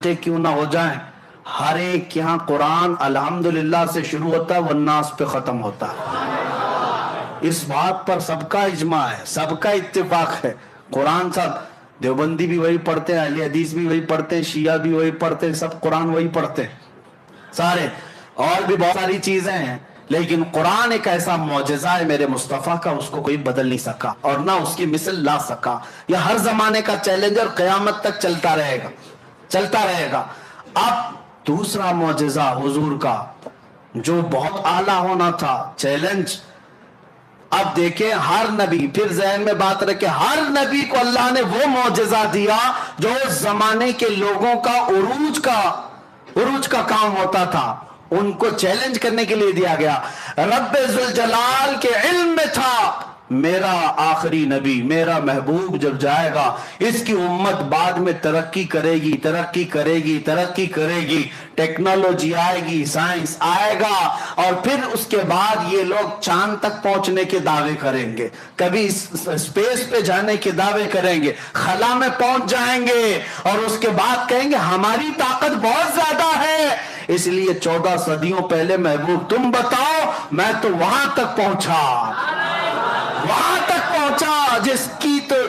क्यों ना हो जाए, हर एक यहाँ कुरान अल्हम्दुलिल्लाह से शुरू होता है वन्नास पे खत्म होता है। इस बात पर सबका इजमा है, सबका इत्तेफाक है। कुरान सब देवबंदी भी वही पढ़ते हैं, अहले हदीस भी वही पढ़ते हैं, शिया भी वही पढ़ते हैं, सब कुरान वही पढ़ते हैं सारे। और भी बहुत सारी चीजें हैं, लेकिन कुरान एक ऐसा मौजज़ा है मेरे मुस्तफ़ा का, उसको कोई बदल नहीं सका और ना उसकी मिसल ला सका। यह हर जमाने का चैलेंज और क़यामत तक चलता रहेगा, चलता रहेगा। अब दूसरा मौजज़ा हुजूर का जो बहुत आला होना था, चैलेंज। अब देखें, हर नबी, फिर ज़हन में बात रखे, हर नबी को अल्लाह ने वो मौजज़ा दिया जो उस जमाने के लोगों का उरूज का काम होता था, उनको चैलेंज करने के लिए दिया गया। रब्बे जुल जलाल के इल्म में था मेरा आखिरी नबी, मेरा महबूब जब जाएगा इसकी उम्मत बाद में तरक्की करेगी, तरक्की करेगी, तरक्की करेगी, टेक्नोलॉजी आएगी, साइंस आएगा, और फिर उसके बाद ये लोग चांद तक पहुंचने के दावे करेंगे, कभी स्पेस पे जाने के दावे करेंगे, खला में पहुंच जाएंगे, और उसके बाद कहेंगे हमारी ताकत बहुत ज्यादा है। इसलिए 14 सदियों पहले महबूब तुम बताओ, मैं तो वहां तक पहुंचा, वहां तक पहुंचा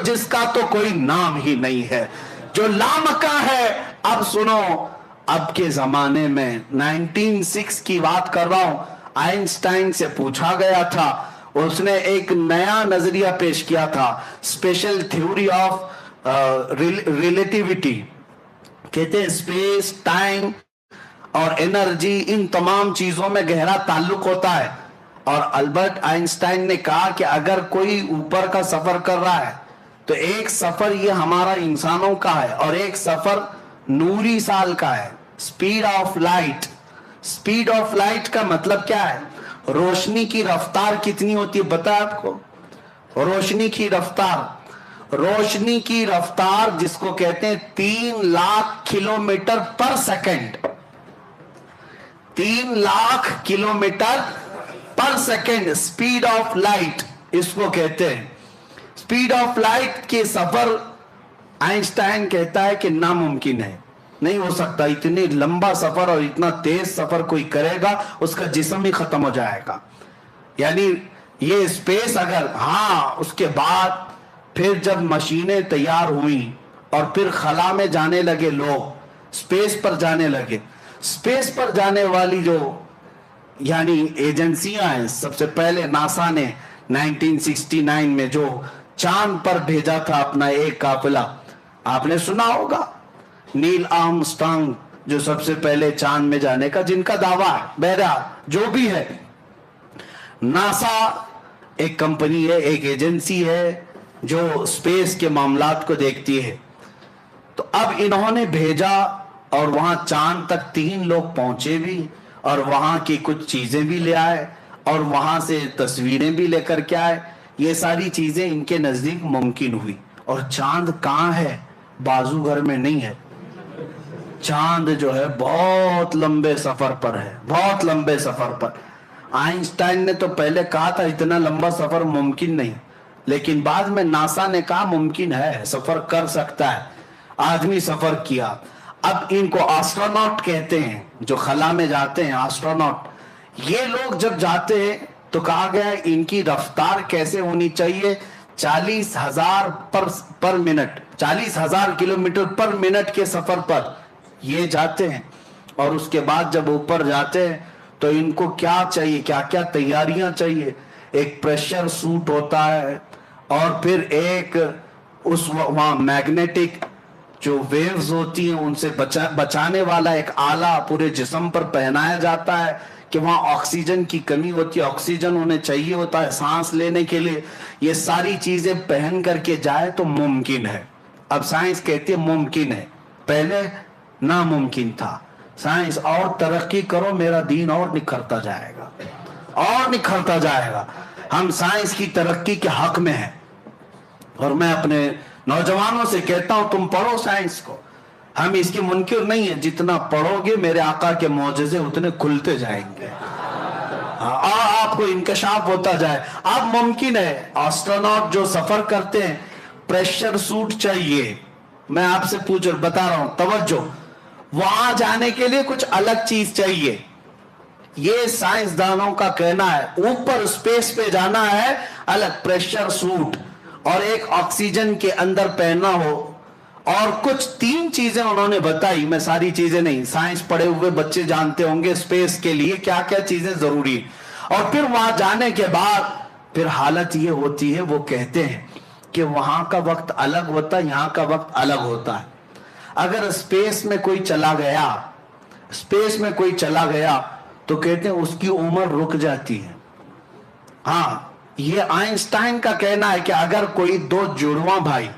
जिसका तो कोई नाम ही नहीं है, जो लामका है। अब सुनो, अब के जमाने में 1906 की बात कर रहा हूं, आइंस्टाइन से पूछा गया था, उसने एक नया नजरिया पेश किया था, स्पेशल थ्योरी ऑफ रिलेटिविटी। कहते हैं स्पेस, टाइम और एनर्जी, इन तमाम चीजों में गहरा ताल्लुक होता है। और अल्बर्ट आइंस्टाइन ने कहा कि अगर कोई ऊपर का सफर कर रहा है तो एक सफर ये हमारा इंसानों का है और एक सफर नूरी साल का है, speed of light. Speed of light का मतलब क्या है? रोशनी की रफ्तार कितनी होती है पता है आपको? रोशनी की रफ्तार जिसको कहते हैं 3 लाख किलोमीटर पर सेकंड, 3 लाख किलोमीटर पर सेकेंड, स्पीड ऑफ लाइट इसको कहते हैं। स्पीड ऑफ लाइट के सफर आइंस्टाइन कहता है कि नामुमकिन है, नहीं हो सकता। इतनी लंबा सफर और इतना तेज सफर कोई करेगा उसका जिस्म ही खत्म हो जाएगा। यानी ये स्पेस अगर, हाँ, उसके बाद फिर जब मशीनें तैयार हुई और फिर खला में जाने लगे लोग, स्पेस पर जाने लगे, स्पेस पर जाने वाली जो यानी एजेंसियां हैं, सबसे पहले नासा ने 1969 में जो चांद पर भेजा था अपना एक काफिला, आपने सुना होगा, नील आर्मस्ट्रांग जो सबसे पहले चांद में जाने का जिनका दावा है। बहरहाल जो भी है, नासा एक कंपनी है, एक एजेंसी है जो स्पेस के मामलात को देखती है। तो अब इन्होंने भेजा और वहां चांद तक 3 लोग पहुंचे भी और वहां की कुछ चीजें भी ले आए और वहां से तस्वीरें भी लेकर के आए। ये सारी चीजें इनके नजदीक मुमकिन हुई। और चांद कहाँ है? बाजूगर में नहीं है। चांद जो है बहुत लंबे सफर पर है, बहुत लंबे सफर पर। आइंस्टाइन ने तो पहले कहा था इतना लंबा सफर मुमकिन नहीं, लेकिन बाद में नासा ने कहा मुमकिन है, सफर कर सकता है। आदमी सफर किया। अब इनको एस्ट्रोनॉट कहते हैं, जो खला में जाते हैं, एस्ट्रोनॉट। ये लोग जब जाते हैं तो कहा गया है इनकी रफ्तार कैसे होनी चाहिए? 40,000 पर मिनट, 40,000 किलोमीटर पर मिनट के सफर पर ये जाते हैं। और उसके बाद जब ऊपर जाते हैं तो इनको क्या चाहिए, क्या क्या तैयारियां चाहिए? एक प्रेशर सूट होता है और फिर एक उस वहां मैग्नेटिक जो वेव्स होती हैं उनसे बचाने वाला एक आला पूरे जिस्म पर पहनाया जाता है कि वहां ऑक्सीजन की कमी होती है, ऑक्सीजन उन्हें चाहिए होता है सांस लेने के लिए। ये सारी चीजें पहन करके जाए तो मुमकिन है। अब साइंस कहती है मुमकिन है, पहले नामुमकिन था। साइंस और तरक्की करो, मेरा दीन और निखरता जाएगा, और निखरता जाएगा। हम साइंस की तरक्की के हक में हैं और मैं अपने नौजवानों से कहता हूं तुम पढ़ो साइंस को, हम इसकी मुनकिर नहीं है। जितना पढ़ोगे मेरे आका के मौजज़े उतने खुलते जाएंगे और आपको इंकशाफ होता जाए। अब मुमकिन है, एस्ट्रोनॉट जो सफर करते हैं प्रेशर सूट चाहिए। मैं आपसे बता रहा हूं, तवज्जो, वहां जाने के लिए कुछ अलग चीज चाहिए। ये साइंसदानों का कहना है। ऊपर स्पेस पे जाना है, अलग प्रेशर सूट और एक ऑक्सीजन के अंदर पहनना हो, और कुछ 3 चीजें उन्होंने बताई। मैं सारी चीजें नहीं, साइंस पढ़े हुए बच्चे जानते होंगे स्पेस के लिए क्या क्या चीजें जरूरी है। और फिर वहां जाने के बाद फिर हालत ये होती है, वो कहते हैं कि वहां का वक्त अलग होता है, यहां का वक्त अलग होता है। अगर स्पेस में कोई चला गया, स्पेस में कोई चला गया तो कहते हैं उसकी उम्र रुक जाती है। हाँ, ये आइंस्टाइन का कहना है कि अगर कोई 2 जुड़वा भाई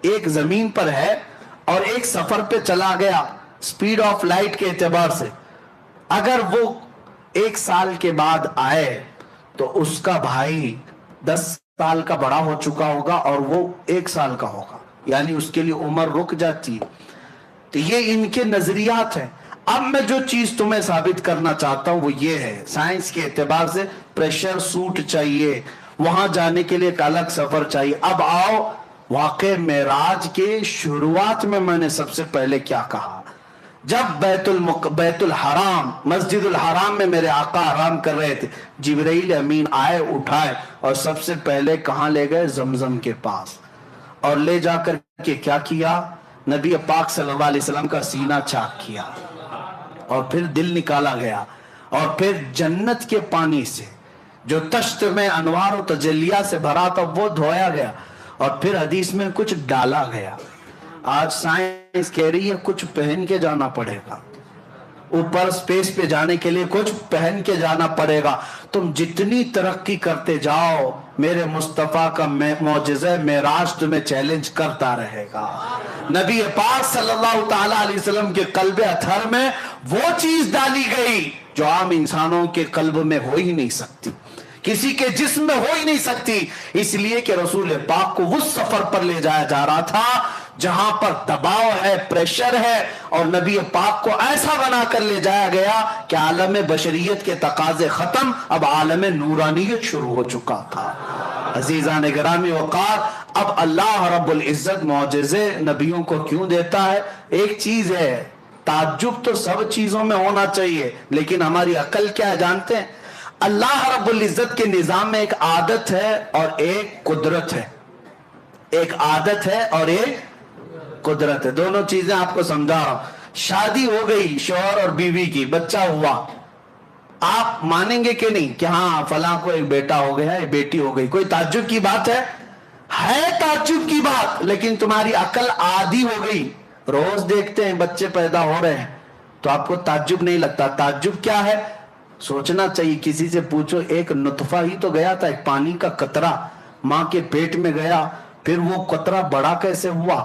एक जमीन पर है और एक सफर पे चला गया स्पीड ऑफ लाइट के एतबार से, अगर वो 1 साल के बाद आए तो उसका भाई 10 साल का बड़ा हो चुका होगा और वो 1 साल का होगा, यानी उसके लिए उम्र रुक जाती है। तो ये इनके नजरियात हैं। अब मैं जो चीज तुम्हें साबित करना चाहता हूं वो ये है, साइंस के एतबार से प्रेशर सूट चाहिए, वहां जाने के लिए एक अलग सफर चाहिए। अब आओ वाक़े मेराज के शुरुआत में मैंने सबसे पहले क्या कहा, जब बैतुल हराम मस्जिदुल हराम में मेरे आका आराम कर रहे थे, जिब्राइल अमीन आए, उठाए और सबसे पहले कहां ले गए, जमजम के पास, और ले जाकर के क्या किया, नबी पाक सल्लल्लाहु अलैहि वसल्लम का सीना चाक किया, और फिर दिल निकाला गया, और फिर जन्नत के पानी से जो तश्त में अनवार और तजल्लिया से भरा था वो धोया गया, और फिर हदीस में कुछ डाला गया। आज साइंस कह रही है कुछ पहन के जाना पड़ेगा, ऊपर स्पेस पे जाने के लिए कुछ पहन के जाना पड़ेगा। तुम जितनी तरक्की करते जाओ, मेरे मुस्तफा का मौजिज़ा मेराज तुम्हें चैलेंज करता रहेगा। नबी पाक सल्लल्लाहु ताला अलैहि वसल्लम के कल्बे अथर में वो चीज डाली गई जो आम इंसानों के कल्ब में हो ही नहीं सकती, किसी के जिस्म में हो ही नहीं सकती, इसलिए कि रसूल पाक को उस सफर पर ले जाया जा रहा था जहां पर दबाव है, प्रेशर है, और नबी पाक को ऐसा बना कर ले जाया गया कि आलम बशरियत के तकाजे खत्म, अब आलम नूरानियत शुरू हो चुका था। अजीजान गिरामी वक़ार, अब अल्लाह रब्बुल इज्जत मौजिज़े नबियों को क्यों देता है? एक चीज है, ताज्जुब तो सब चीजों में होना चाहिए, लेकिन हमारी अकल क्या है जानते हैं? अल्लाह रब्बुल इज्जत के निजाम में एक आदत है और एक कुदरत है। एक आदत है और एक कुदरत है, दोनों चीजें आपको समझा रहा हूं। शादी हो गई शौहर और बीवी की, बच्चा हुआ, आप मानेंगे कि नहीं कि हाँ फलां को एक बेटा हो गया, एक बेटी हो गई, कोई ताज्जुब की बात है ताज्जुब की बात, लेकिन तुम्हारी अकल आदी हो गई। रोज देखते हैं बच्चे पैदा हो रहे हैं तो आपको ताज्जुब नहीं लगता। ताज्जुब क्या है? सोचना चाहिए, किसी से पूछो, एक नुतफा ही तो गया था, एक पानी का कतरा माँ के पेट में गया, फिर वो कतरा बड़ा कैसे हुआ,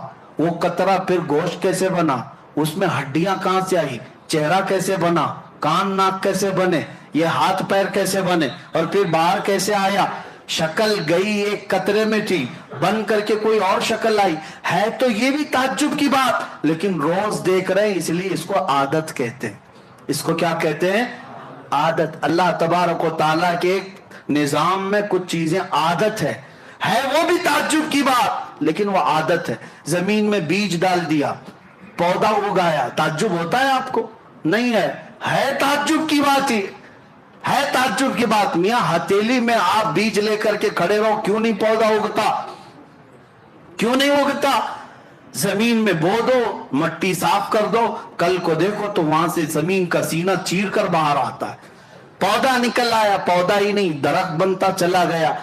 वो कतरा फिर गोश्त कैसे बना, उसमें हड्डियां कहां से आई, चेहरा कैसे बना, कान नाक कैसे बने, ये हाथ पैर कैसे बने, और फिर बाहर कैसे आया, शक्ल गई एक कतरे में थी, बन करके कोई और शक्ल आई है, तो ये भी ताज्जुब की बात, लेकिन रोज देख रहे हैं, इसलिए इसको आदत कहते हैं। इसको क्या कहते हैं? आदत। अल्लाह तबारक व तआला के निजाम में कुछ चीजें आदत है वो भी ताज्जुब की बात, लेकिन वो आदत है। जमीन में बीज डाल दिया, पौधा उगाया, ताज्जुब होता है आपको? नहीं है ताज्जुब की बात ही है, ताज्जुब की बात। मियां हथेली में आप बीज लेकर के खड़े रहो, क्यों नहीं पौधा उगता? क्यों नहीं उगता? जमीन में बो दो, मट्टी साफ कर दो, कल को देखो तो वहां से जमीन का सीना चीर कर बाहर आता है, पौधा निकल आया, पौधा ही नहीं दरख्त बनता चला गया।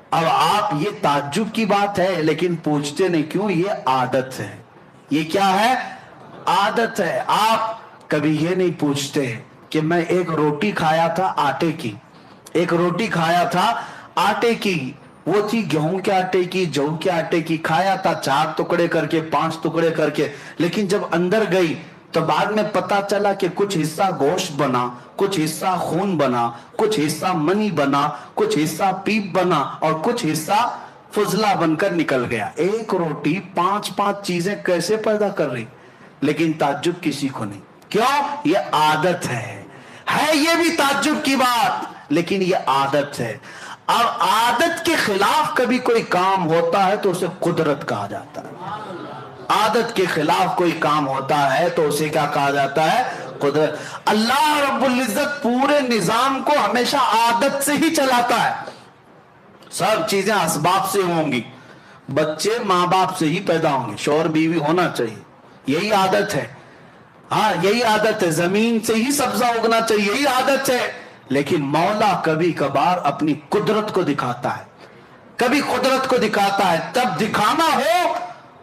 अब आप, ये ताज्जुब की बात है, लेकिन पूछते नहीं क्यों? ये आदत है। ये क्या है? आदत है। आप कभी ये नहीं पूछते कि मैं एक रोटी खाया था आटे की, एक रोटी खाया था आटे की, वो थी गेहूं के आटे की, जौ के आटे की, खाया था 4 टुकड़े करके, 5 टुकड़े करके, लेकिन जब अंदर गई तो बाद में पता चला कि कुछ हिस्सा गोश्त बना, कुछ हिस्सा खून बना, कुछ हिस्सा मनी बना, कुछ हिस्सा पीप बना, और कुछ हिस्सा फुजला बनकर निकल गया। एक रोटी 5-5 चीजें कैसे पैदा कर रही? लेकिन ताज्जुब किसी को नहीं। क्यों? ये आदत है ये भी ताज्जुब की बात, लेकिन ये आदत है। अब आदत के खिलाफ कभी कोई काम होता है तो उसे कुदरत कहा जाता है। عادت کے خلاف کوئی کام ہوتا ہے تو اسے کیا کہا جاتا ہے؟ قدرت۔ اللہ رب العزت پورے نظام کو ہمیشہ عادت سے ہی چلاتا ہے، سب چیزیں اسباب سے ہوں گی، بچے ماں باپ سے ہی پیدا ہوں گے، شوہر بیوی ہونا چاہیے، یہی عادت ہے، ہاں یہی عادت ہے، زمین سے ہی سبزہ اگنا چاہیے، یہی عادت ہے۔ لیکن مولا کبھی کبھار اپنی قدرت کو دکھاتا ہے، کبھی قدرت کو دکھاتا ہے، تب دکھانا ہو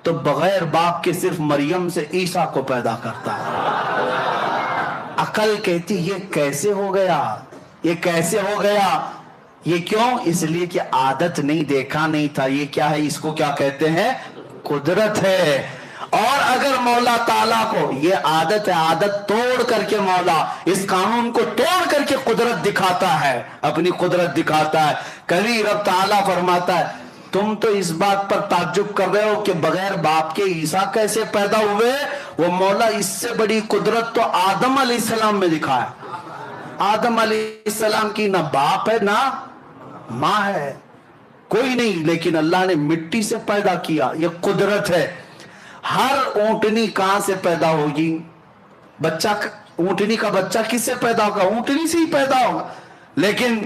تو بغیر باپ کے صرف مریم سے عیسیٰ کو پیدا کرتا ہے۔ عقل کہتی یہ کیسے ہو گیا، یہ کیسے ہو گیا، یہ کیوں؟ اس لیے کہ عادت نہیں، دیکھا نہیں تھا، یہ کیا ہے، اس کو کیا کہتے ہیں؟ قدرت ہے۔ اور اگر مولا تعالیٰ کو یہ عادت ہے، عادت توڑ کر کے مولا اس قانون کو توڑ کر کے قدرت دکھاتا ہے، اپنی قدرت دکھاتا ہے۔ کبھی رب تعالیٰ فرماتا ہے تم تو اس بات پر تعجب کر رہے ہو کہ بغیر باپ کے عیسیٰ کیسے پیدا ہوئے، وہ مولا اس سے بڑی قدرت تو آدم علیہ السلام میں دکھایا۔ آدم علیہ السلام کی نہ باپ ہے نہ ماں ہے، کوئی نہیں، لیکن اللہ نے مٹی سے پیدا کیا، یہ قدرت ہے۔ ہر اونٹنی کہاں سے پیدا ہوگی؟ بچہ، اونٹنی کا بچہ کس سے پیدا ہوگا؟ اونٹنی سے ہی پیدا ہوگا۔ لیکن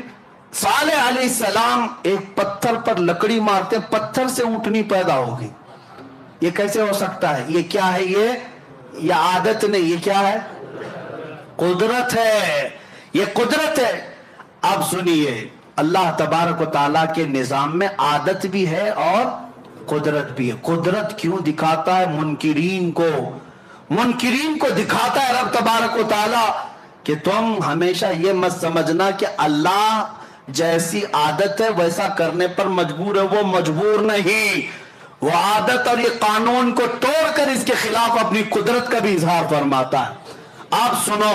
صالح علیہ السلام ایک پتھر پر لکڑی مارتے، پتھر سے اونٹنی پیدا ہوگی، یہ کیسے ہو سکتا ہے؟ یہ کیا ہے؟ یہ عادت نہیں، یہ کیا ہے؟ قدرت ہے، یہ قدرت ہے۔ اب سنیے، اللہ تبارک و تعالیٰ کے نظام میں عادت بھی ہے اور قدرت بھی ہے۔ قدرت کیوں دکھاتا ہے؟ منکرین کو دکھاتا ہے رب تبارک و تعالیٰ کہ تم ہمیشہ یہ مت سمجھنا کہ اللہ جیسی عادت ہے ویسا کرنے پر مجبور ہے، وہ مجبور نہیں، وہ عادت اور یہ قانون کو توڑ کر اس کے خلاف اپنی قدرت کا بھی اظہار فرماتا ہے۔ آپ سنو،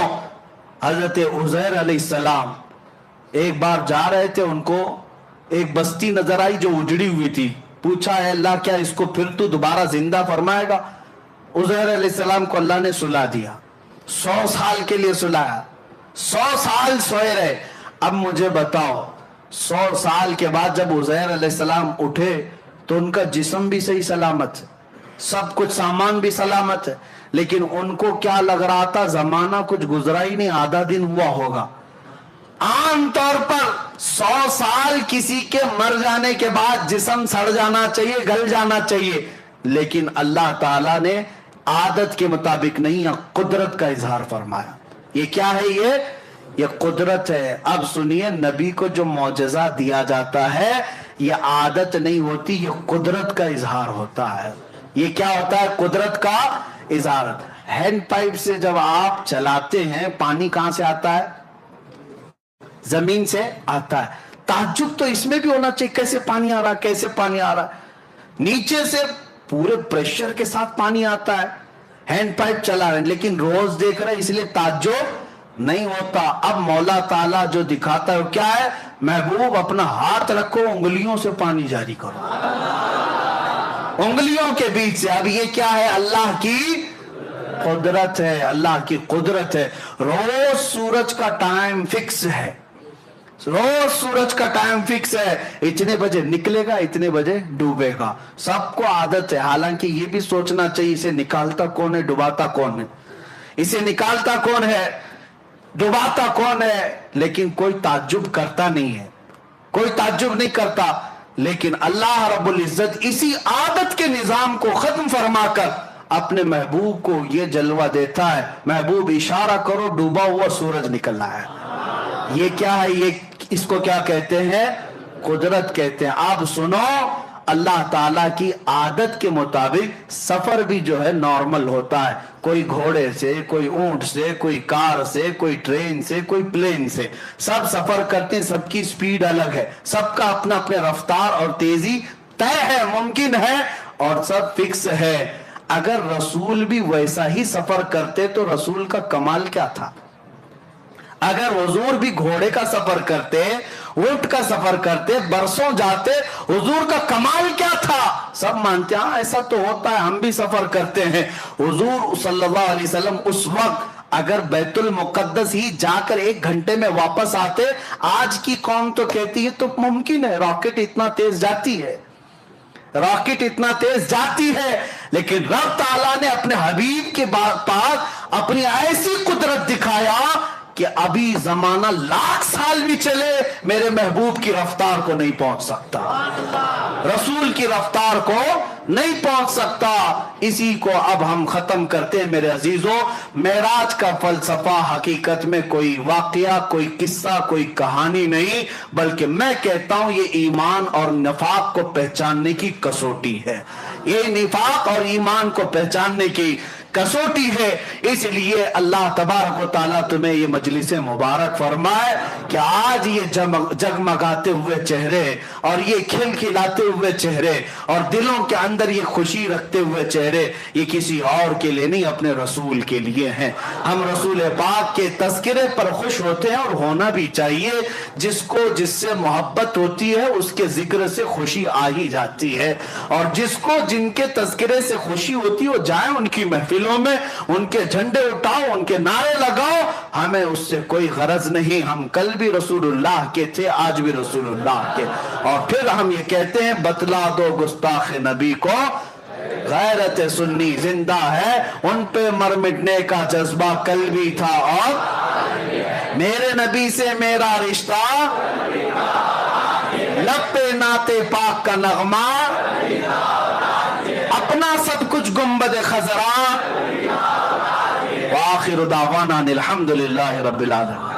حضرت عزیر علیہ السلام ایک بار جا رہے تھے، ان کو ایک بستی نظر آئی جو اجڑی ہوئی تھی، پوچھا ہے اللہ کیا اس کو پھر تو دوبارہ زندہ فرمائے گا؟ عزیر علیہ السلام کو اللہ نے سلا دیا، 100 سال کے لیے سلایا، 100 سال سوئے رہے۔ اب مجھے بتاؤ، 100 سال کے بعد جب عزیر علیہ السلام اٹھے تو ان کا جسم بھی صحیح سلامت ہے، سب کچھ سامان بھی سلامت ہے، لیکن ان کو کیا لگ رہا تھا؟ زمانہ کچھ گزرا ہی نہیں، آدھا دن ہوا ہوگا۔ عام طور پر 100 سال کسی کے مر جانے کے بعد جسم سڑ جانا چاہیے، گل جانا چاہیے، لیکن اللہ تعالیٰ نے عادت کے مطابق نہیں، قدرت کا اظہار فرمایا۔ یہ کیا ہے؟ یہ قدرت ہے۔ اب سنیے، نبی کو جو معجزہ دیا جاتا ہے یہ عادت نہیں ہوتی، یہ قدرت کا اظہار ہوتا ہے۔ یہ کیا ہوتا ہے؟ قدرت کا اظہار۔ ہینڈ پائپ سے جب آپ چلاتے ہیں، پانی کہاں سے آتا ہے؟ زمین سے آتا ہے۔ تعجب تو اس میں بھی ہونا چاہیے، کیسے پانی آ رہا ہے، کیسے پانی آ رہا ہے؟ نیچے سے پورے پریشر کے ساتھ پانی آتا ہے، ہینڈ پائپ چلا رہے ہیں، لیکن روز دیکھ رہے ہیں، اس لیے تعجب نہیں ہوتا۔ اب مولا تعالیٰ جو دکھاتا ہے وہ کیا ہے؟ محبوب اپنا ہاتھ رکھو، انگلیوں سے پانی جاری کرو، انگلیوں کے بیچ سے۔ اب یہ کیا ہے؟ اللہ کی قدرت ہے، اللہ کی قدرت ہے۔ روز سورج کا ٹائم فکس ہے، روز سورج کا ٹائم فکس ہے، اتنے بجے نکلے گا، اتنے بجے ڈوبے گا، سب کو عادت ہے۔ حالانکہ یہ بھی سوچنا چاہیے اسے نکالتا کون ہے، ڈوباتا کون ہے، اسے نکالتا کون ہے، ڈوباتا کون ہے، لیکن کوئی تعجب کرتا نہیں ہے، کوئی تعجب نہیں کرتا۔ لیکن اللہ رب العزت اسی عادت کے نظام کو ختم فرما کر اپنے محبوب کو یہ جلوہ دیتا ہے، محبوب اشارہ کرو، ڈوبا ہوا سورج نکلنا ہے۔ یہ کیا ہے؟ یہ اس کو کیا کہتے ہیں؟ قدرت کہتے ہیں۔ آپ سنو، اللہ تعالیٰ کی عادت کے مطابق سفر بھی جو ہے نارمل ہوتا ہے، کوئی گھوڑے سے، کوئی اونٹ سے، کوئی کار سے، کوئی ٹرین سے، کوئی پلین سے، سب سفر کرتے ہیں، سب کی سپیڈ الگ ہے، سب کا اپنا اپنے رفتار اور تیزی طے ہے، ممکن ہے، اور سب فکس ہے۔ اگر رسول بھی ویسا ہی سفر کرتے تو رسول کا کمال کیا تھا؟ اگر حضور بھی گھوڑے کا سفر کرتے، اونٹ کا سفر کرتے، برسوں جاتے، حضور کا کمال کیا تھا؟ سب مانتے ہیں ایسا تو ہوتا ہے، ہم بھی سفر کرتے ہیں۔ حضور صلی اللہ علیہ وسلم اس وقت اگر بیت المقدس ہی جا کر 1 گھنٹے میں واپس آتے، آج کی قوم تو کہتی ہے تو ممکن ہے، راکٹ اتنا تیز جاتی ہے، रॉकेट इतना तेज जाती है, लेकिन रब ताला ने अपने हबीब के पास अपनी ऐसी कुदरत दिखाया कि अभी जमाना लाख साल भी चले मेरे महबूब की रफ्तार को नहीं पहुंच सकता, रसूल की रफ्तार को नहीं पहुंच सकता। इसी को अब हम खत्म करते हैं मेरे अजीजों। मेराज का फलसफा हकीकत में कोई वाकया, कोई किस्सा, कोई कहानी नहीं, बल्कि मैं कहता हूं ये ईमान और निफाक को पहचानने की कसौटी है। ये निफाक और ईमान को पहचानने की कसौटी है। इसलिए अल्लाह तबारक व तआला तुम्हें ये मजलिस मुबारक फरमाए कि आज ये जगमगाते हुए चेहरे और ये खिलखिलाते हुए चेहरे और दिलों के अंदर ये खुशी रखते हुए चेहरे, ये किसी और के लिए नहीं, अपने रसूल के लिए हैं। हम रसूल पाक के तज़किरे पर खुश होते हैं और होना भी चाहिए। जिसको जिससे मोहब्बत होती है उसके जिक्र से खुशी आ ही जाती है, और जिसको जिनके तज़किरे से खुशी होती है वो जाए उनकी महफिल में, उनके झंडे उठाओ, उनके नारे लगाओ, हमें उससे कोई गरज नहीं। हम कल भी रसूलुल्लाह के थे, आज भी रसूलुल्लाह के। और फिर हम ये कहते हैं बतला दो गुस्ताख नबी को गैरत सुन्नी जिंदा है, उन पे मर मिटने का जज्बा कल भी था और मेरे नबी से मेरा रिश्ता, लब पे नाते पाक का नगमा, अपना सब कुछ गुंबद खजरा, व आखिर दावाना अल्हम्दुलिल्लाहि रब्बिल आलमीन।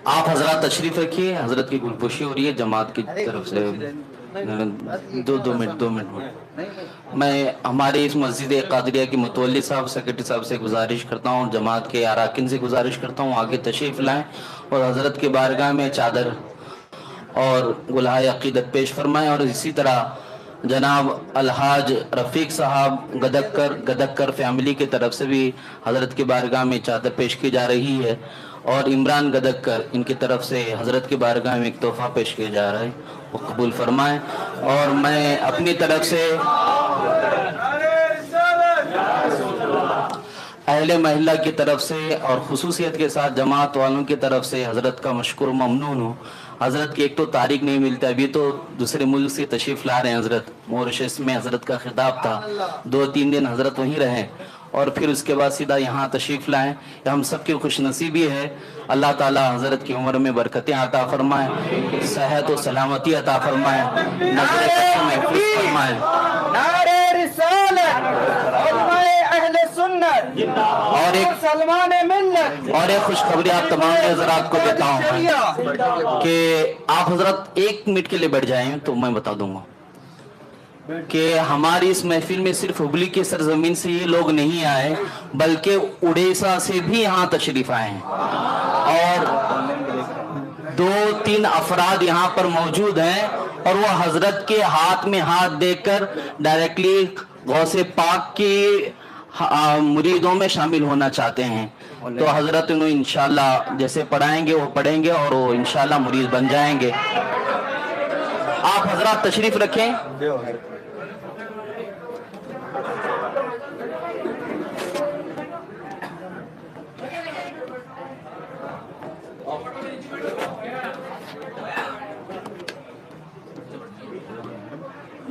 आप हजरत तशरीफ रखिए, हजरत की गुलपोशी हो रही है जमात की तरफ से। दो मिनट मैं हमारे इस मस्जिद कादरिया की मुतवल्ली साहब, सेक्रेटरी साहब से गुजारिश करता हूँ, जमात के अराकिन से गुजारिश करता हूँ आगे तशरीफ लाएं और हजरत के बारगाह में चादर और गुलहाय अकीदत पेश फरमाएं। और इसी तरह जनाब अलहाज रफ़ीक साहब गदक्कर फैमिली की तरफ से भी हजरत के बारगाह में चादर पेश की जा रही है, और इमरान गदक्कर इनकी तरफ से हजरत के बारगाह में एक तोहफा पेश किया जा रहा है, वो कबूल फरमाएं। और मैं अपनी तरफ से अहले महिला की तरफ से और खुसूसियत के साथ जमात वालों की तरफ से हजरत का मशकूर ममनून हूँ। हजरत की एक तो तारीख नहीं मिलती, अभी तो दूसरे मुल्क से तशरीफ ला रहे हैं हजरत, मॉरिशस में हजरत का खिताब था, 2-3 दिन हजरत वहीं रहे और फिर उसके बाद सीधा यहाँ तशरीफ लाएं। हम सब की खुशनसीबी है। अल्लाह ताला हजरत की उम्र में बरकतें अता फरमाए, सेहत और सलामती अता फरमाए, नज़र महफूज फरमाए। और एक खुशखबरी आप तमाम हजरात को देता हूँ कि आप हजरत 1 मिनट के लिए बैठ जाएं तो मैं बता दूंगा कि हमारी इस महफिल में सिर्फ हुबली की सरजमीन से ये लोग नहीं आए, बल्कि उड़ीसा से भी यहाँ तशरीफ आए हैं और 2-3 अफराद यहाँ पर मौजूद हैं और वो हजरत के हाथ में हाथ देकर डायरेक्टली गौसे पाक की मुरीदों में शामिल होना चाहते हैं। तो हजरत उन्हें इंशाल्लाह जैसे पढ़ाएंगे वो पढ़ेंगे और वो इंशाल्लाह मुरीद बन जाएंगे। आप हजरत तशरीफ रखें।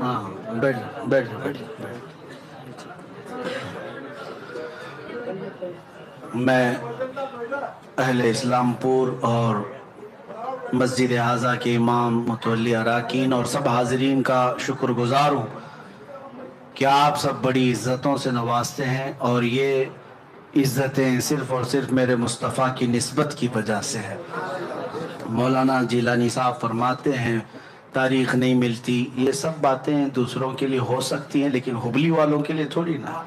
हाँ बैठ। मैं अहले इस्लामपुर और मस्जिद आज़ा के इमाम मुतवल्ली अराकीन और सब हाज़रीन का शुक्रगुजार हूँ कि आप सब बड़ी इज़्ज़तों से नवाजते हैं और ये इज़्ज़तें सिर्फ़ और सिर्फ मेरे मुस्तफ़ा की निस्बत की वजह से है। मौलाना जिलानी साहब फरमाते हैं तारीख़ नहीं मिलती, ये सब बातें दूसरों के लिए हो सकती हैं लेकिन हुबली वालों के लिए थोड़ी ना।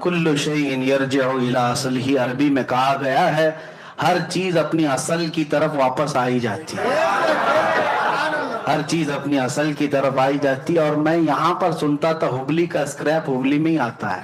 कुल्लु शैइन यरजिउ इला असलिही, अरबी में कहा गया है हर चीज अपनी असल की तरफ वापस आई जाती है, हर चीज अपनी असल की तरफ आई जाती है। और मैं यहाँ पर सुनता था हुबली का स्क्रैप हुबली में ही आता है,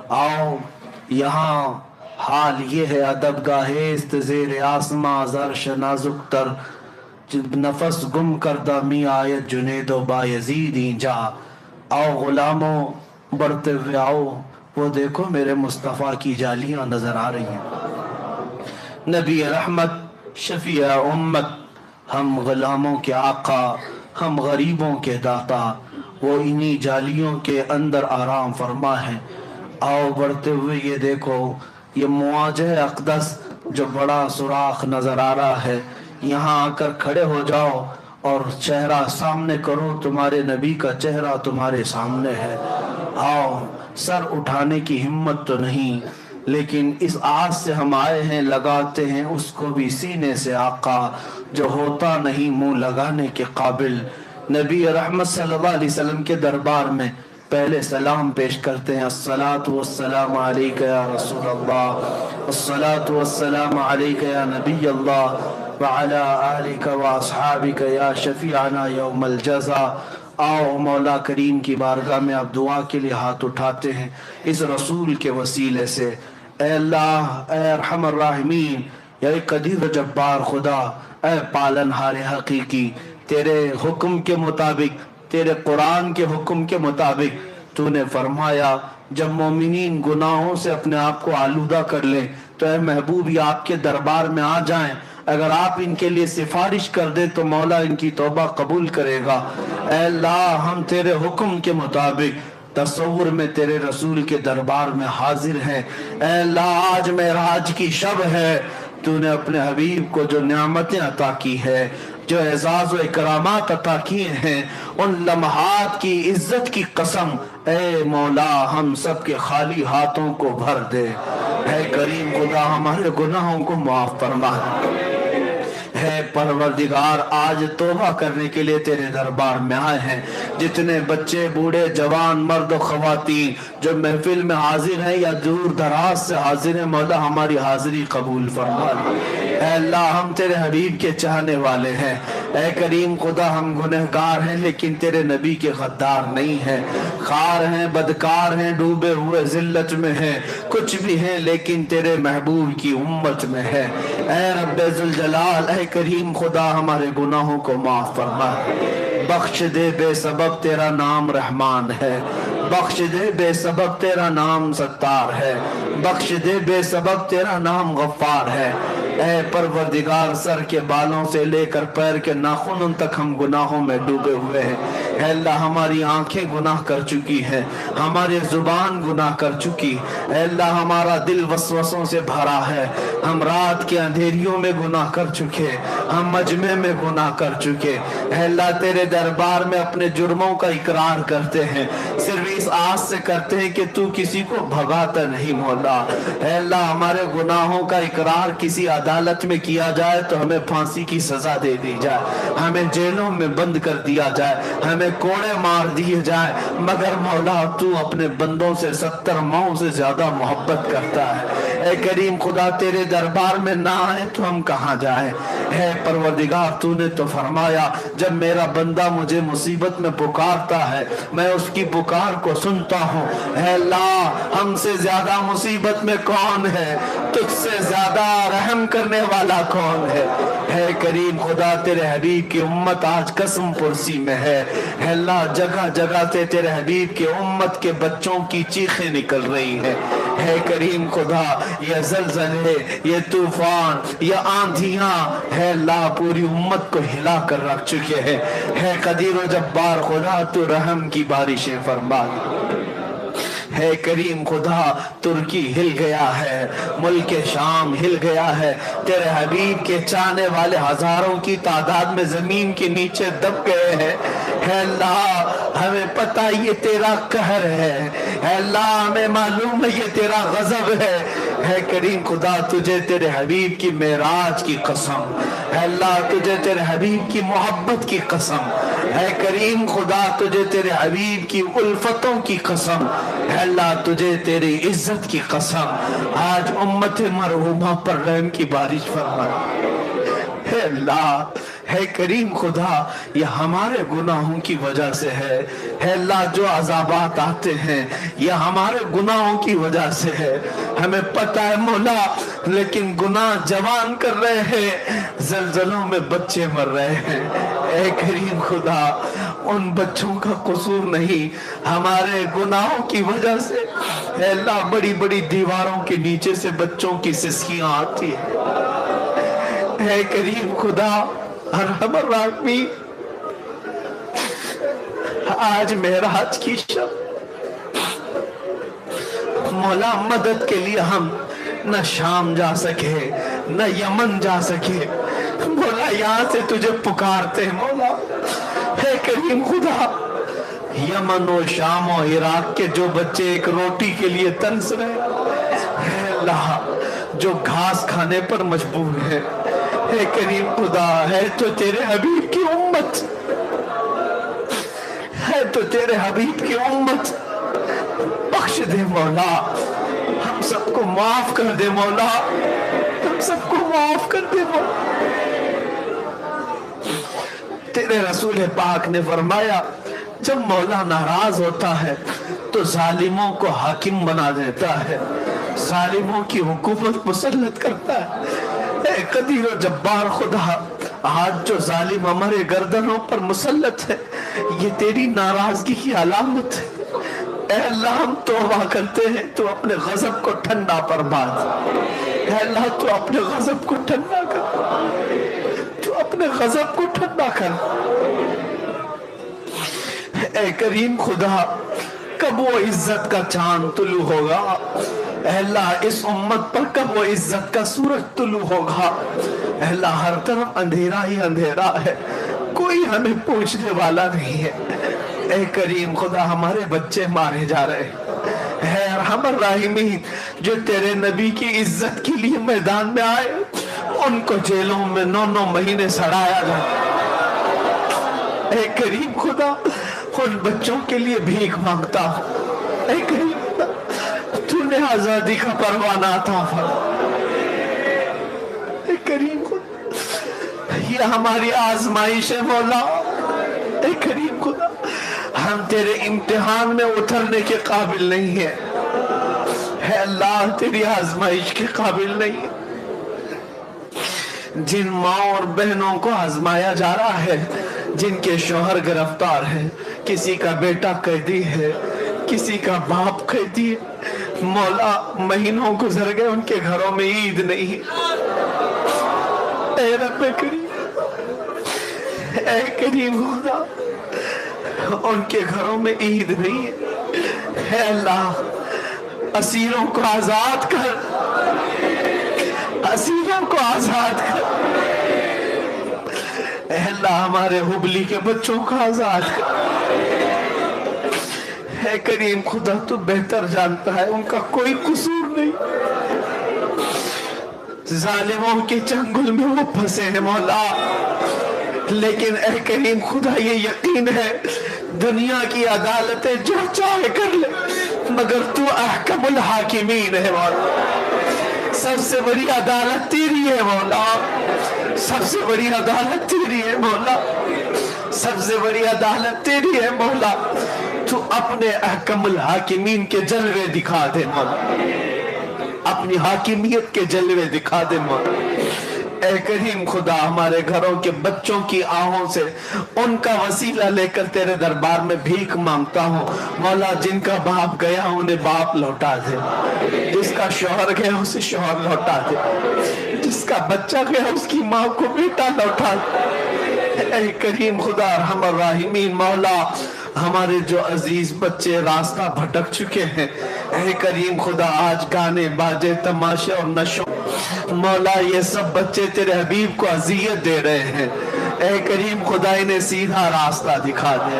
आओ यहाँ हाल ये है अदब गाहेस्त ज़ेर आसमां ज़र्श नाजुक तर नफस गुम करदा मी आयत जुनेदो बायजीद जा। आओ गुलामों बढ़ते हुए आओ, वो देखो मेरे मुस्तफ़ा की जालियां नजर आ रही हैं। नबी रहमत शफिया उम्मत, हम गुलामों के आका, हम गरीबों के दाता, वो इन्हीं जालियों के अंदर आराम फरमा है। आओ बढ़ते हुए ये देखो, ये मुआजे अक़दस जो बड़ा सुराख नजर आ रहा है, यहाँ आकर खड़े हो जाओ और चेहरा सामने करो, तुम्हारे नबी का चेहरा तुम्हारे सामने है। आओ, सर उठाने की हिम्मत तो नहीं, लेकिन इस आस से हम आए हैं, लगाते हैं उसको भी सीने से आका, जो होता नहीं मुंह लगाने के काबिल। नबी रहमत सल्लल्लाहु अलैहि वसल्लम के दरबार में पहले सलाम पेश करते हैं, अस्सलातु वस्सलामु अलैका या रसूल अल्लाह, अस्सलातु वस्सलामु अलैका या नबी अल्लाह, व अला आलिका व अस्हाबिका या शफीअना यौमल जज़ा। आओ मौला करीम की बारगाह में आप दुआ के लिए हाथ उठाते हैं इस रसूल के वसीले से। ए अल्लाह, ए अरहमर राहिमीन, या कदीर जब्बार खुदा, ए पालनहार हकीकी, तेरे हुक्म के मुताबिक, तेरे कुरान के हुक्म के मुताबिक तूने फरमाया जब मोमिनीन गुनाहों से अपने आप को आलूदा कर ले तो ए महबूब ये आपके दरबार में आ जाएं। अगर आप इनके लिए सिफारिश कर दे तो मौला इनकी तौबा कबूल करेगा। ए अल्लाह, हम तेरे हुक्म के मुताबिक तस्वुर में तेरे रसूल के दरबार में हाजिर हैं। ए अल्लाह, आज मेराज की शब है, तूने अपने हबीब को जो नियामतें अता की है, जो एजाज व इकरामात अता किए हैं, उन लम्हात की इज्जत की कसम ए मौला हम सब के खाली हाथों को भर दे। है करीम खुदा, हमारे गुनाहों को माफ फरमा। है परवरदिगार, आज तौबा करने के लिए तेरे दरबार में आए हैं जितने बच्चे, बूढ़े, जवान, मर्द, खवातीन जो महफिल में हाजिर हैं या दूर दराज से हाजिर हैं, मौला हमारी हाजिरी कबूल फरमा। ऐ अल्लाह, हम तेरे हबीब के चाहने वाले हैं। ऐ करीम खुदा, हम गुनहगार हैं लेकिन तेरे नबी के गद्दार नहीं हैं, खार हैं, बदकार हैं, डूबे हुए जिल्लत में हैं, कुछ भी हैं लेकिन तेरे महबूब की उम्मत में है। ऐ रब्बे जुल जलाल, ऐ करीम खुदा, हमारे गुनाहों को माफ फरमा, बख्श दे, बेसबब तेरा नाम रहमान है, बख्श दे, बेसबब तेरा नाम सत्तार है, बख्श दे, बेसबब तेरा नाम गफ्फार है। ऐ परवरदिगार, सर के बालों से लेकर पैर के नाखूनों तक हम गुनाहों में डूबे हुए हैं। ऐ अल्लाह, हमारी आंखें गुनाह कर चुकी हैं, हमारी जुबान गुनाह कर चुकी। ऐ अल्लाह, हमारा दिल वसवसों से भरा है, हम रात के अंधेरियों में गुनाह कर चुके, हम मजमे में गुनाह कर चुके। ऐ अल्लाह, तेरे दरबार में अपने जुर्मों का इकरार करते हैं, सिर्फ इस आस से करते हैं कि तू किसी को भगाता नहीं मौला। ऐ अल्लाह, हमारे गुनाहों का इकरार किसी अदालत में किया जाए तो हमें फांसी की सजा दे दी जाए, हमें जेलों में बंद कर दिया जाए, हमें कोड़े मार दिए जाए, मगर मौला तू अपने बंदों से 70 माओं से ज्यादा मोहब्बत करता है। ऐ करीम खुदा, तेरे दरबार में ना आए तो हम कहाँ जाए। है परवरदिगार, तूने तो फरमाया जब मेरा बंदा मुझे मुसीबत में पुकारता है मैं उसकी पुकार को सुनता हूँ। है अल्लाह, हमसे ज्यादा मुसीबत में कौन है, तुझसे ज्यादा रहम करने वाला कौन है करीम खुदा, तेरे हबीब की उम्मत आज कसम पुरसी में है। अल्लाह, जगह जगह से तेरे हबीब के उम्मत के बच्चों की चीखें निकल रही है करीम खुदा, ये ज़लज़ले, ये तूफान, ये आंधियां है अल्लाह पूरी उम्मत को हिला कर रख चुके हैं। है कदीर व जब्बार खुदा, तू रहम की बारिशें फरमा। है करीम खुदा, तुर्की हिल गया है, मुल्क शाम हिल गया है, तेरे हबीब के चाहने वाले हजारों की तादाद में जमीन के नीचे दब गए हैं। है अल्लाह, हमें पता ये तेरा कहर है अल्लाह, हमें मालूम है ये तेरा गजब है करीम खुदा, तुझे तेरे हबीब की मेराज की कसम है अल्लाह, तुझे तेरे हबीब की मोहब्बत की कसम है करीम खुदा, तुझे तेरे हबीब की उल्फतों की कसम है अल्लाह, तुझे तेरी इज्जत की कसम, आज उम्मत मरहूमा पर रहम की बारिश फरमा। اللہ ہے کریم خدا یہ ہمارے گناہوں کی وجہ سے ہے اللہ جو عذابات آتے ہیں یہ ہمارے گناہوں کی وجہ سے ہے ہمیں پتہ ہے مولا لیکن گناہ جوان کر رہے ہیں زلزلوں میں بچے مر رہے ہیں اے کریم خدا ان بچوں کا قصور نہیں ہمارے گناہوں کی وجہ سے اے اللہ بڑی بڑی دیواروں کے نیچے سے بچوں کی سسکیاں آتی ہیں اے کریم خدا ارحم الراحمین آج معراج کی شب مولا مدد کے لیے ہم نہ شام جا سکے نہ یمن جا سکے مولا یہاں سے تجھے پکارتے ہیں مولا اے کریم خدا یمن و شام و عراق کے جو بچے ایک روٹی کے لیے ترس رہے اے اللہ جو گھاس کھانے پر مجبور ہے اے کریم خدا ہے تو تیرے حبیب کی امت ہے تو تیرے حبیب کی امت بخش دے مولا ہم سب کو معاف کر دے مولا ہم سب کو معاف کر دے مولا تیرے رسول پاک نے فرمایا جب مولا ناراض ہوتا ہے تو ظالموں کو حاکم بنا دیتا ہے ظالموں کی حکومت مسلط کرتا ہے اے قدیر و جبار خدا آج جو ظالم ہمارے گردنوں پر مسلط ہے یہ تیری ناراضگی کی علامت ہے اے اللہ ہم توبہ کرتے ہیں تو اپنے غضب کو ٹھنڈا فرما اے اللہ تو اپنے غضب کو ٹھنڈا کر تو اپنے غضب کو ٹھنڈا کر اے کریم خدا کب وہ عزت کا چاند طلوع ہوگا اے اللہ اس امت پر کب وہ عزت کا سورج طلوع ہوگا اے اللہ ہر طرف اندھیرا ہی اندھیرا ہے کوئی ہمیں پوچھنے والا نہیں ہے اے کریم خدا ہمارے بچے مارے جا رہے اے ارحم الراحمین جو تیرے نبی کی عزت کے لیے میدان میں آئے ان کو جیلوں میں 9 مہینے سڑایا جائے اے کریم خدا ان بچوں کے لیے بھیک مانگتا ہوں اے کریم خدا تو نے آزادی کا پروانہ عطا فرما اے کریم خدا یہ ہماری آزمائش ہے مولا اے کریم خدا ہم تیرے امتحان میں اترنے کے قابل نہیں ہیں اے اللہ تیری آزمائش کے قابل نہیں ہے جن ماں اور بہنوں کو آزمایا جا رہا ہے جن کے شوہر گرفتار ہے کسی کا بیٹا قیدی ہے کسی کا باپ قیدی ہے مولا مہینوں گزر گئے ان کے گھروں میں عید نہیں اے رب کریم اے کریم خدا ان کے گھروں میں عید نہیں ہے اے اللہ اسیروں کو آزاد کر اسیروں کو آزاد کر اے اللہ ہمارے حبلی کے بچوں کو آزاد کر اے کریم خدا تو بہتر جانتا ہے ان کا کوئی قصور نہیں ظالموں کے چنگل میں وہ پھنسے ہیں مولا لیکن اے کریم خدا یہ یقین ہے دنیا کی عدالتیں جو چاہے کر لے مگر تو احکم الحاکمین ہے مولا سب سے بڑی عدالت تیری ہے مولا سب سے بڑی عدالت تیری ہے مولا سب سے بڑی عدالت تیری ہے مولا تو اپنے احکم الحاکمین کے جلوے دکھا دے مولا اپنی حاکمیت کے جلوے دکھا دے مولا اے کریم خدا ہمارے گھروں کے بچوں کی آہوں سے ان کا وسیلہ لے کر تیرے دربار میں بھیک مانگتا ہوں مولا جن کا باپ گیا انہیں باپ لوٹا دے جس کا شوہر گیا اسے شوہر لوٹا دے جس کا بچہ گیا اس کی ماں کو بیٹا لوٹا دے اے کریم خدا ارحم الراحمین مولا ہمارے جو عزیز بچے راستہ بھٹک چکے ہیں اے کریم خدا آج گانے باجے تماشے اور نشو مولا یہ سب بچے تیرے حبیب کو اذیت دے رہے ہیں اے کریم خدا انہیں سیدھا راستہ دکھا دے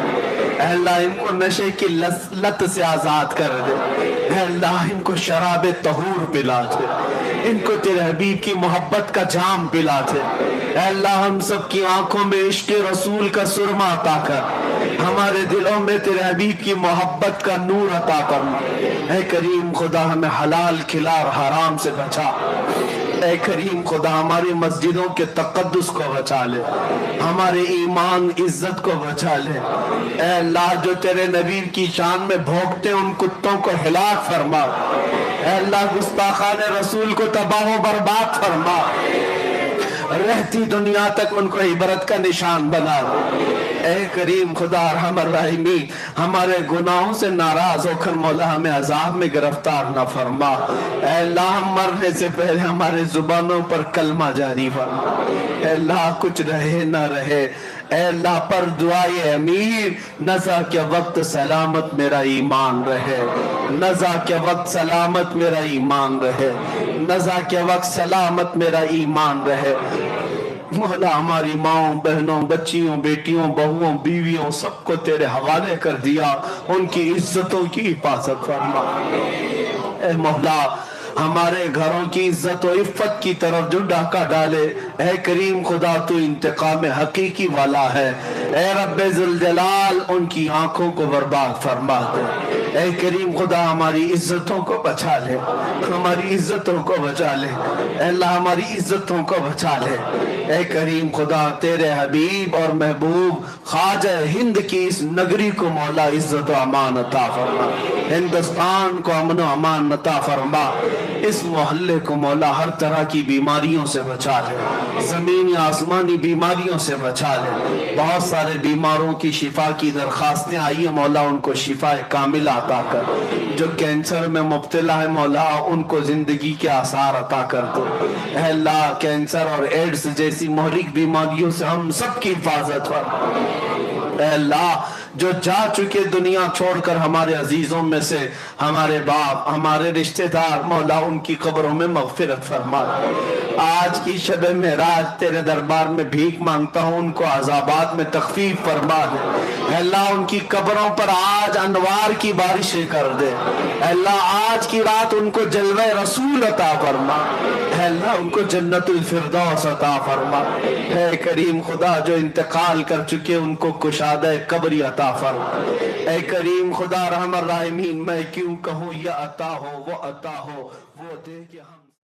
اے اللہ ان کو نشے کی لت سے آزاد کر دے اے اللہ ان کو شراب طہور پلا دے ان کو تیرے حبیب کی محبت کا جام پلا دے اے اللہ ہم سب کی آنکھوں میں عشق رسول کا سرما عطا کر ہمارے دلوں میں تیرے حبیب کی محبت کا نور عطا فرما اے کریم خدا ہمیں حلال کھلا اور حرام سے بچا. اے کریم خدا ہماری مسجدوں کے تقدس کو بچا لے, ہمارے ایمان عزت کو بچا لے. اے اللہ جو تیرے نبی کی شان میں بھونکتے ان کتوں کو ہلاک فرما. اے اللہ گستاخان رسول کو تباہ و برباد فرما. رہتی دنیا تک ان کو عبرت کا نشان بنا. اے کریم خدا ارحم الراحمین ہمارے گناہوں سے ناراض ہو کر مولا ہمیں عذاب میں گرفتار نہ فرما. اے اللہ ہم مرنے سے پہلے ہمارے زبانوں پر کلمہ جاری فرما. اے اللہ کچھ رہے نہ رہے, اے اللہ پر دعائے امیر نزا کے وقت سلامت میرا ایمان رہے, نزا کے وقت سلامت میرا ایمان رہے, نزا کے وقت سلامت میرا ایمان رہے. مولا ہماری ماؤں بہنوں بچیوں بیٹیوں بہووں بیویوں سب کو تیرے حوالے کر دیا, ان کی عزتوں کی حفاظت فرما. اے مولا ہمارے گھروں کی عزت و عفت کی طرف جو ڈاکہ ڈالے, اے کریم خدا تو انتقام حقیقی والا ہے. اے رب ذوالجلال ان کی آنکھوں کو برباد فرما دے. اے کریم خدا ہماری عزتوں کو بچا لے, ہماری عزتوں کو بچا لے. اے اللہ ہماری عزتوں کو بچا لے. اے کریم خدا تیرے حبیب اور محبوب خواجہ ہند کی اس نگری کو مولا عزت و امان عطا فرما. ہندوستان کو امن و امان عطا فرما. اس محلے کو مولا ہر طرح کی بیماریوں سے بچا لے, زمینی آسمانی بیماریوں سے بچا لے. بہت سارے بیماروں کی شفا کی درخواستیں آئی ہیں, مولا ان کو شفا کامل عطا کر. جو کینسر میں مبتلا ہے مولا ان کو زندگی کے آثار عطا کر دو. اے اللہ کینسر اور ایڈز جیسی مہلک بیماریوں سے ہم سب کی حفاظت فرما. اے اللہ جو جا چکے دنیا چھوڑ کر ہمارے عزیزوں میں سے ہمارے باپ ہمارے رشتہ دار مولا ان کی قبروں میں مغفرت فرما. آج کی شب معراج تیرے دربار میں بھیک مانگتا ہوں, ان کو عذابات میں تخفیف فرما دے. اے اللہ ان کی قبروں پر آج انوار کی بارشیں کر دے. اے اللہ آج کی رات ان کو جلوہ رسول عطا فرما. اے اللہ ان کو جنت الفردوس عطا فرما. اے کریم خدا جو انتقال کر چکے ان کو کشادہ قبری عطا فرما. اے کریم خدا رحم الراحمین میں کیوں کہوں یہ عطا ہو وہ عطا ہو وہ دے کہ ہم